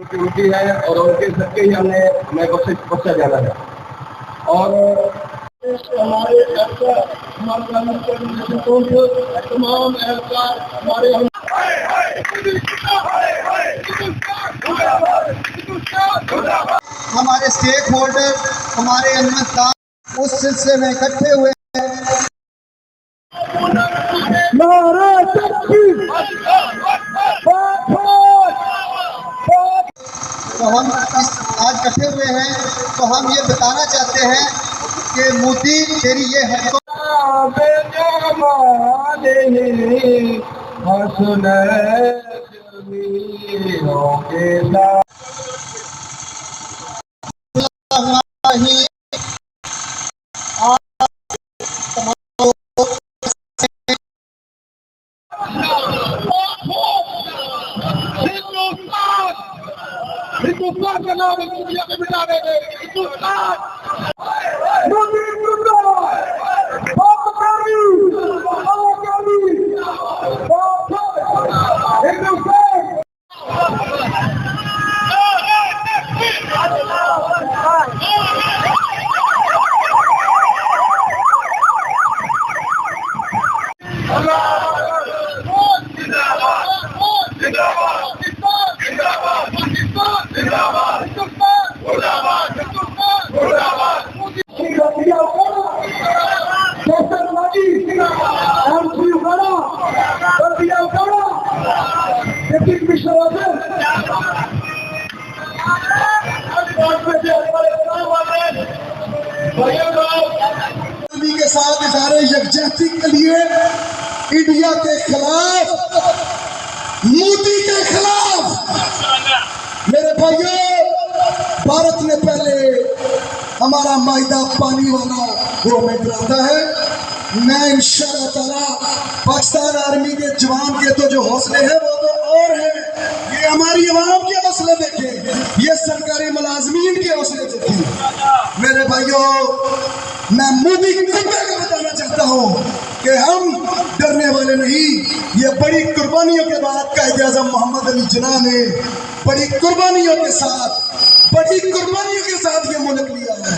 Duty है और उनके सबके ही हमें बख्शा जाना है। और हमारे तमाम हमारे स्टेक होल्डर, हमारे अहमदान उस सिलसिले में इकट्ठे हुए हैं। तो हम आज इकट्ठे हुए हैं, तो हम ये बताना चाहते हैं कि मोदी तेरी ये हरकत हिंदुस्तान का नाम दुनिया में मिटा देंगे। हिंदुस्तान के साथ इशारे यकजहती के लिए इंडिया के खिलाफ, मोदी के खिलाफ। मेरे भाइयों, भारत ने पहले हमारा मायदा पानी वाला वो हमें गिराता है। मैं इंशाअल्लाह ताला पाकिस्तान आर्मी के जवान के तो जो हौसले हैं वो तो और हैं, ये हमारी अवाम के हौसले देखें, ये सरकारी मुलाजमीन के हौसले देखें। मेरे भाइयों, मैं मोदी को बताना चाहता हूँ कि हम डरने वाले नहीं। ये बड़ी कुर्बानियों के बाद कायद-ए-आज़म मोहम्मद अली जिन्ना ने बड़ी कुर्बानियों के साथ ये मुल्क लिया है।